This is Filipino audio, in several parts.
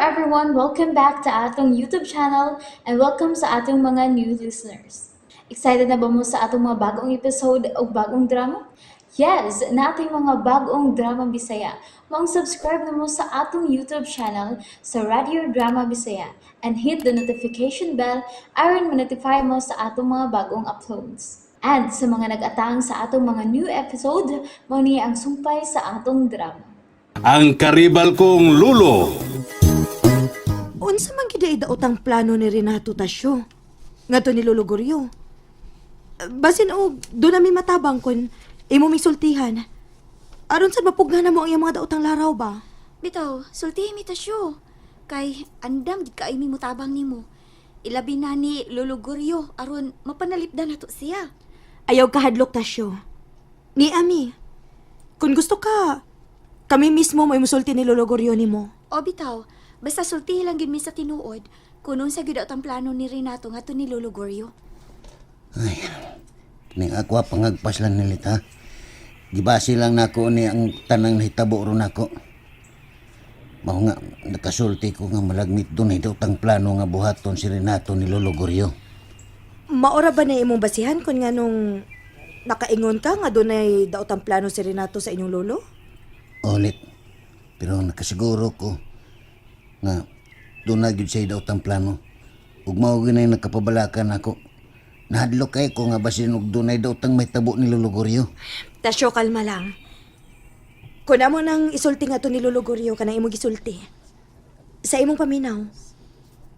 everyone, welcome back to atong YouTube channel and welcome sa atong mga new listeners. Excited na ba mo sa atong mga bagong episode o bagong drama? Yes, na ating mga bagong drama Bisaya. Mag-subscribe na mo sa atong YouTube channel sa Radio Drama Bisaya and hit the notification bell aron ma-notify mo sa atong mga bagong uploads. And sa mga nag-atang sa atong mga new episode, mo niya ang sumpay sa atong drama. Ang karibal kong lulo. Unsa man gid daotang plano ni Renato Tasyo? Ngadto ni Lolo Goryo. Basin og do na mi matabang kon imo misultihan. Aron sa mapugna na mo ang iyang mga daotang laraw ba? Bitaw, sultihin mi tasyo. Kay andam gid kaay mi mutabang nimo. Ilabi na ni Lolo Goryo aron mapanalipdan nato siya. Ayaw kahadlok Tasyo. Ni Ami. Kung gusto ka, kami mismo may musulti ni Lolo Goryo nimo. O bitaw, basta sultihin lang gid mi sa tinuod kunon sa gid ang plano ni Renato ngadto ni Lolo Goryo. Ay, kining ako pangagpas lang nilit ha. Gibasi lang nako ni ang tanang nahitabo ron nako. Mao nga nakasulti ko nga malagmit dunay daw tang plano nga buhaton si Renato ni Lolo Goryo. Maora ba na imong basihan kung nganong nakaingon ka nga dunay daotang plano si Renato sa inyong lolo? Ulit. Pero nakasiguro ko nga doon na gyud siya daw tang plano. Ug mao ginay nakapabalakan ako. Nahadlok kay ko nga basin og dunay daw tang may tabo ni Lolo Goryo. Tasyo, kalma lang. Kung amo nang isulti nga to ni Lolo Goryo ka na imong gisulti. Sa imong paminaw,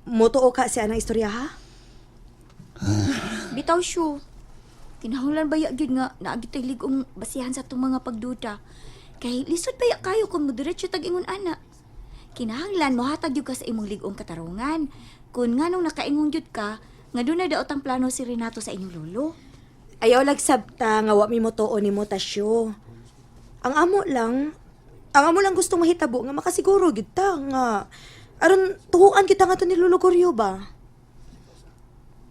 motuo ka siya ng istorya ha? Bitaw syo. Kinahanglan baya gid nga naagitay ligong basihan sa tong mga pagduda. Kay lisod baya kayo kung moderetso tag-ingon ana. Kinahanglan mohatag gyud ka sa imong ligong katarungan. Kung nganong nakaingon gyud ka, nga dunay daotang plano si Renato sa inyong lolo. Ayaw lagsabta nga wa mi motuo ni mo Tasyo. Ang amo lang gusto mahitabo nga makasiguro gid ta nga aron tuhuan kita nga to ni Lolo Goryo ba?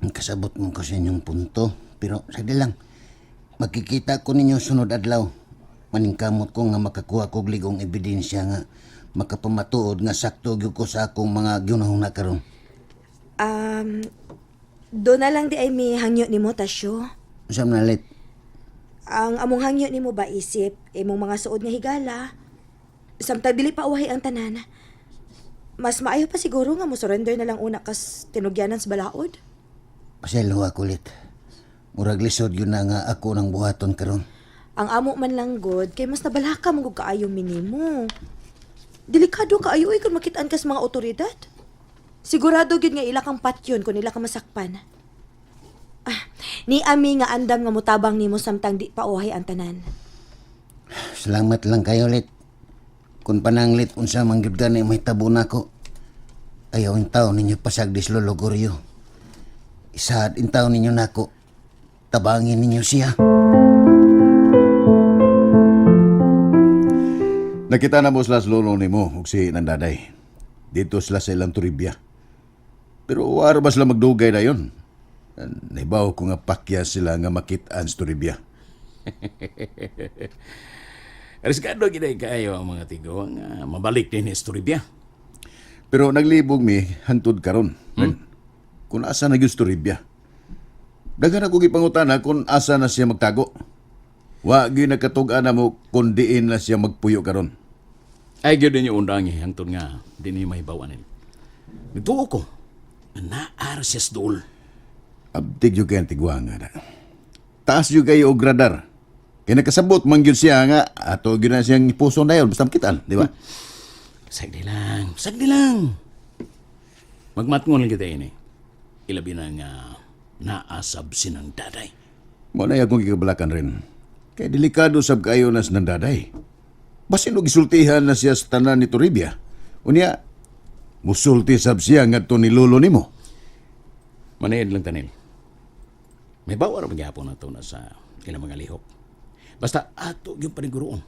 Kasabot mo ko sa inyong punto. Pero sagdi lang. Magkikita ko ninyo sunod adlaw. Maningkamot ko nga makakuha kog ligong ebidensya nga makapamatuod nga sakto gyud ko sa akong mga ginahong na karon. Do na lang di ay mi hangyo ni mo Tasyo. Usam na lit. Ang among hangyo ni mo ba isip imong mga suod nga higala. Samtang dili pa uwahi ang tanan. Mas maayo pa siguro nga mo surrender na lang una kas tinugyanan sa balaod. Paselo ako lit. Murag lisod yun na nga ako ng buhaton karon. Ang amo man lang god kay mas nabalaka mong kaayo minimo. Delikado kaayo ay kung makitaan ka sa mga otoridad. Sigurado gyud nga ila kang patyon kung ila ka masakpan. Ni Ami nga andam nga mutabang nimo samtang di pa uhay ang tanan. Salamat lang kayo lit. Kung pananglit unsa man gyud gani may tabo nako. Ayaw ang tao ninyo pasagdis Lolo Goryo. Isaad in tao ninyo nako. Tabangin ninyo siya. Nakita na mo sila sa lolo ni mo ug si Nandaday. Dito sila sa ilang turibya. Pero wala ba sila magdugay na yun? Naibaw ko nga pakya sila nga makitaan sa turibya. Riskado gina kayo ang mga tigo nga mabalik din sa turibya. Pero naglibog mi hantud karon. Kung asa na yung turibya. Daghan ako gipangutana kung asa na siya magtago. Wa gyud nakatug-an na mo kung diin na siya magpuyo karon. Ay gyud ninyo undangi hangtod nga dinhi mahibaw-an. Nagtuo ko. Naar siya sa dool. Abdig yung kayang tigwanga na. Taas yung kayo og radar. Kaya nakasabot man gyud siya nga ato gyud na siyang ipuso na yun. Basta makitaan, di ba? Sagdi lang. Magmatngon kita ini. Ilabi na nga naasab sinang daday. Muna akong kikabalakan rin. Kaya delikado sab kayo nas ng daday. Basin og gisultihan na siya sa tanan ni Toribia. Unya, musulti sab siya ngadto ni lolo nimo. Manayad lang tanil. May bawar magyapon na to na sa ilang mga lihok. Basta ato yung paniguroon.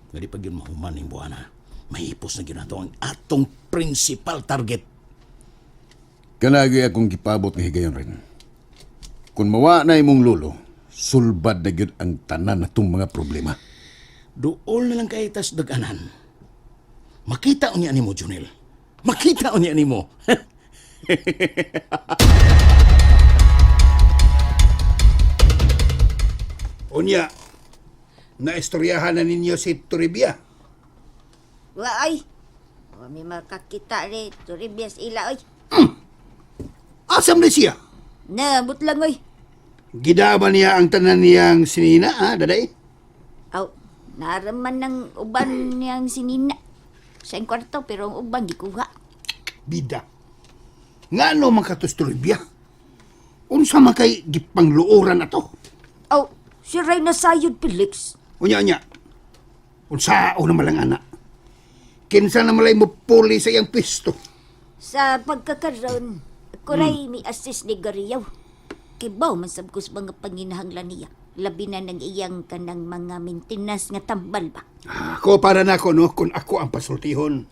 Ngali pag yun mahuman yung buwana, mahipos na yun ato ang atong principal target. Kanagi akong kipabot nga higayon rin. Kung mawa na imong lolo, sulbad na yun ang tanan na itong mga problema. Dool na lang kay tas daganan. Makita niya ni mo, Junel, Makita o niya nimo. Unya, naistoryahan na ninyo si Toribia. Wa ay. Wa may makakita rin. Turibias ila ay. Asam na siya. Nabot lang ay. Gidaba niya ang tanan niyang sinina, daday? Aw, naraman ng uban niyang sinina. Sa kwarto pero ang uban gikuha. Bida. Nga no man katos Toribia? Unsa man kay gipangluoran na to? Aw, si Reyna Sayod Felix. Unya. Unsa o naman lang anak? Kinsa na malay mo puli sa iyang pisto? Sa pagkakaroon, ako ray mi assist ni Gariyaw. Kibaw man sabkos mga panginahanglan niya. Labi na ng iyang kanang mga maintenance nga tambal ba. Ako para na ako, no, kung ako ang pasultihon.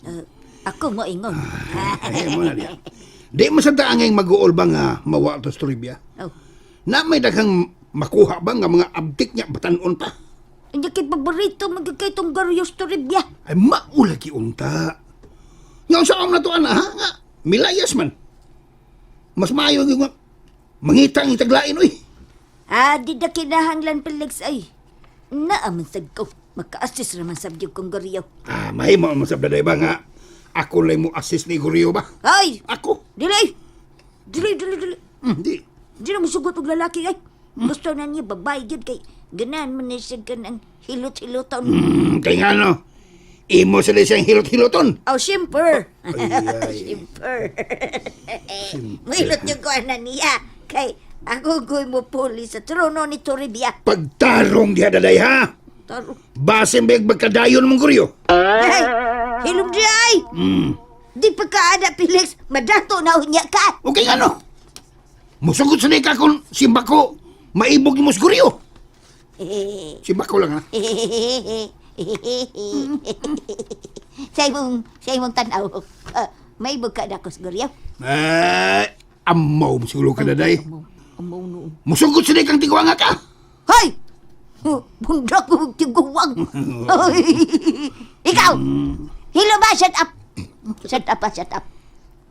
Ako mo ingon. Ay, mo na diya. Di masabta ang iyong mag-uol ba nga mawa to Toribia? Oh, Na may daghang makuha ba nga mga abdik niya batanon pa? hindi kay paborito magigay tong Gariyaw Toribia. Ay maulagi unta. Yung sa na to ana, ha? Nga, milayas man. Mas maayo yung mangita ang itaglain, oy. Di na kinahanglan Felix ay. Naaman sagkaw. Maka-assist naman sabdyog kong Gariyaw. May mo masabda ba nga ako lang mo assist ni Gurio ba? Ay! Ako? Dili! Dili! Di. Di na masugot og lalaki ay. Gusto na niya babae yun kay ganahan man na siya ganang hilot-hiloton. Kaya nga no, imo sila siyang hilot-hiloton. Oh, simper! Ay. Simper! Mahilot yung kuhanan niya. Kay ako goy mo puli sa trono ni Toribia. Pagtarong diha daday ha. Taro. Basin big magkadayon mong Gurio. Ay! Hilom di ay! Di pa kaada, Felix. Madato na unya ka. Okay nga no. Musugot sa ka kung simba ko maibog ni Musgurio. Simba ko lang ha. Sa imong tanaw. May bugka na ko siguro. Amaw mo siguro ka daday. Amaw no. Musugot sa kang tigwanga ka. Hoy! Bunda ko tiguwang. Hoy! Ikaw! Hilo ba? Shut up! Shut up.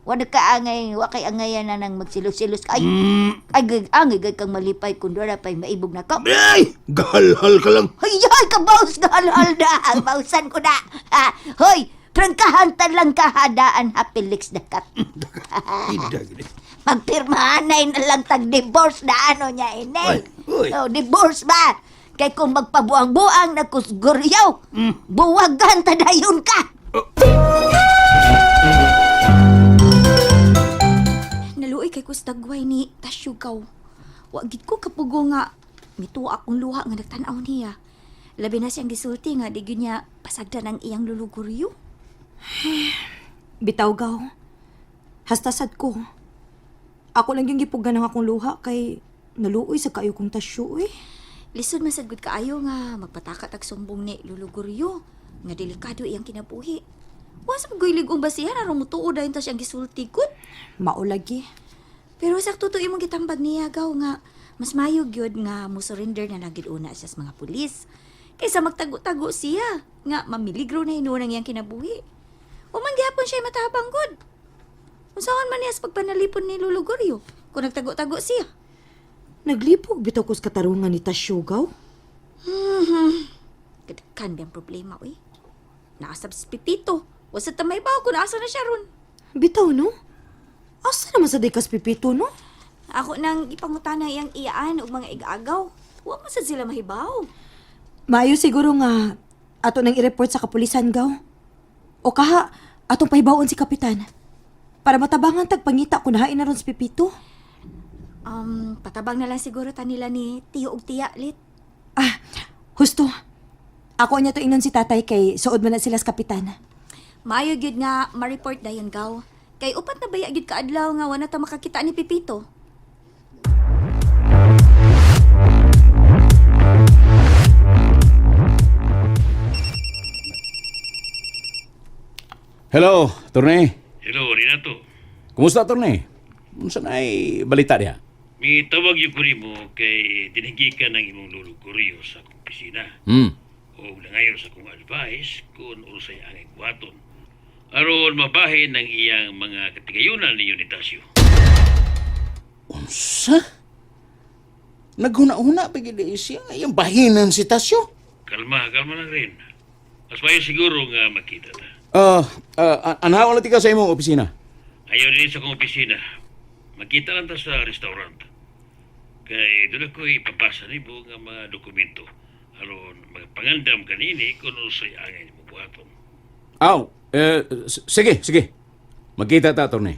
Wala ka angay, wakay angayan na nang magsilos-silos ka. Ay, angay kang malipay kung doon pa'y maibog na ko. Ay! Galhal ka lang. Ay, kabaws na halal na. Bausan ko na. Hoy! Trangkahan lang kahadaan ha, Felix na kat. Ida, gini. Magpirmahanay na lang tag-divorce na ano niya, inay. Uy. Oh, divorce ba? Kay kung magpabuang-buang na kusguryaw, buwagan tadayon ka. Naluoy kay kustagway ni Tasyugaw. Wagit ko kapugo nga, mituwa akong luha nga nagtanaw niya. Labi na siyang gisulti nga, di niya pasagdan ang iyang luluguryo. Bitaw gaw. Hastasad ko. Ako lang yung gipugan ng akong luha kay naluoy sa kayo kong tasyo eh. Lisod masagod kaayo nga magpatakat ag sumbong ni luluguryo nga delikado iyang kinabuhi. Wasa pagoy ligong basihan aron mutuo dayon ta siyang gisulti gud. Maulagi. Pero sakto to imong gitambag niya gaw nga mas mayo gyud nga mo surrender na lang gid una siya sa mga pulis. Kaysa magtago-tago siya nga mamiligro na hinunang iyang kinabuhi. O man gihapon siya matabang gud. Unsaon man niya sa pagpanalipon ni luluguryo kung nagtago-tago siya. Naglipog bitaw ko sa katarungan ni Tasyugaw. Kadagkan biyang problema, uy. Naasab si Pipito. Wasa tamay ba kung naasa na siya ron. Bitaw no? Asa naman sa dekas pipito no? Ako nang ipangutana iyang iyaan o mga igagaw. Huwag mo sa sila mahibaw. Maayo siguro nga ato nang i-report sa kapulisan gaw. O kaha, atong pahibawon si kapitan. Para matabangan tagpangita kung nahain na ron si Pipito. Patabang na lang siguro ta nila ni Tiyo ug Tiya, Lit. Husto. Ako niya to inon si tatay kay suod man na sila sa kapitan. Maayo gyud nga ma-report dayon gaw. Kay upat na baya gyud kaadlaw nga wala ta makakita ni Pipito. Hello, Torne. Hello, Renato. Kumusta, Torne? Unsa na ay balita niya? May tawag yung kuri mo kay dinigi ka ng imong lolo Kuryo sa akong opisina. O nangayon sa akong advice kung usay ang buhaton. aron mabahin ng iyang mga katigayunan ni Unitasio. Unsa? Naghuna-huna pa gid siya yung bahinan si Tasyo. Kalma lang rin. Mas mayo siguro nga makita ta. Anahaw lang tika sa imong opisina. Ayaw din sa kong opisina. Makita lang ta sa restaurant. Kay doon ako ipapasa ni mo nga mga dokumento. Aron magpangandam kanini kung ano sa'y angay mo buhaton. Aw, sige. Magkita ta, attorney.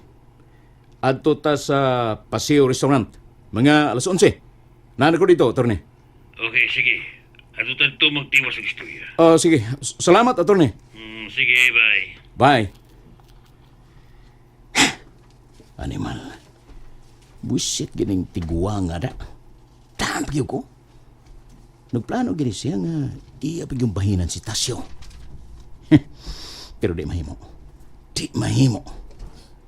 Adto ta sa Paseo Restaurant. Mga alas 11. Nana ko dito, attorney. Okay, sige. Ato tanto magtiwas ang istorya. Sige. Salamat, attorney. Sige, bye. Bye. Animal. Buisit gining tiguwa nga da. Tahan pagyo ko. Nagplano gini siya nga iya pagyong bahinan si Tasyo. Pero di mahimo. Di mahimo.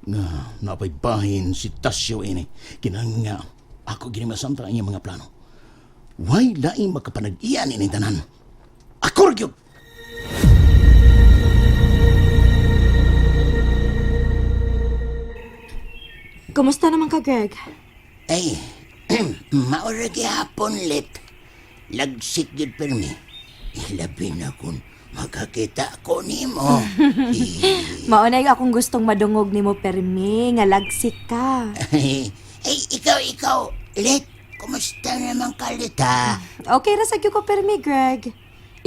Nga napay bahin si Tasyo ini. Kinang nga ako gini masamta ang iyang mga plano. Why laing makapanag-iyan ini tanan? Ako rin. Kumusta naman ka, Greg? Ay, maura hapon lit. Lagsik yun permi. Ilabi na kung makakita ko ni mo. Maunay akong gustong madungog ni mo, Permi, nga lagsik ka. Ay, ikaw, lit. Kumusta naman ka, lit, ha? Okay ra sa ko, Permi, Greg.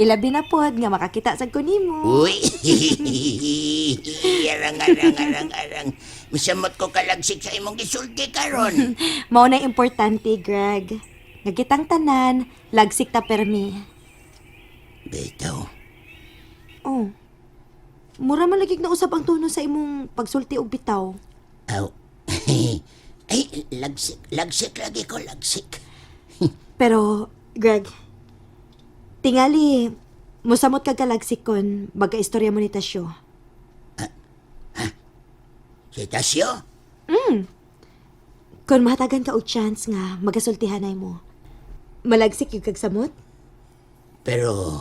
Ilabi na pod nga makakita sa ko nimo. Uy, arang. Misamot ko kalagsik sa imong gisulti karon. Mao na importante, Greg. Nagkitang tanan, lagsik ta, Permi. Bitaw, Oh. Mura malagig na usab ang tono sa imong pagsulti og bitaw. aw. Ay, lagsik lagi ko, lagsik. Pero, Greg, tingali, musamot kag kalagsik kon baga istorya mo ni Tasyo. Si Tasyo? Kon mahatagan ka og chance nga magasultihanay mo. Malagsik yung kagsamot? Pero,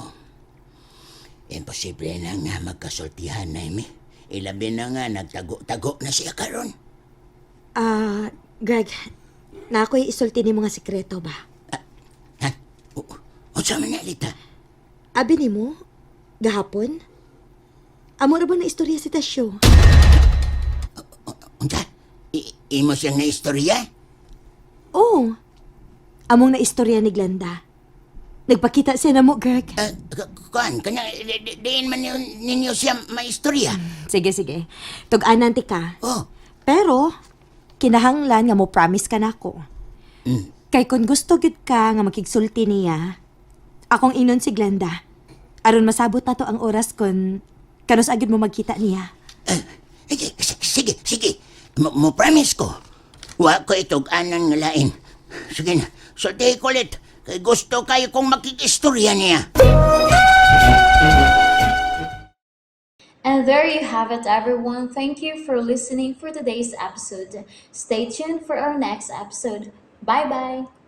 imposible na nga magkasultihan na imi. Ilabi na nga, nagtago-tago na siya karon. Greg, na ako'y isulti ni mga sikreto ba? Ha? Unsa man na, Lita? Abi ni mo, gahapon? Amo ra ba na istorya si Tasyo? Unsa? Imo siyang naistorya? Oo. Among na istorya ni Glenda. Nagpakita siya na mo, Greg. Kanya, diin man ninyo siya maistorya. Sige. Tug-anan ti ka. Oh, Pero, kinahanglan nga mo promise ka na ako. Kay kung gusto gid ka nga makigsulti niya, akong inon si Glenda. Aron masabot na to ang oras kon kanus agad mo magkita niya. sige. Mo promise ko. Wa ko itog anan nga lain. Sige na, sultihin ko ulit. Kay gusto kayo kong makikistorya niya. And there you have it, everyone. Thank you for listening for today's episode. Stay tuned for our next episode. Bye bye.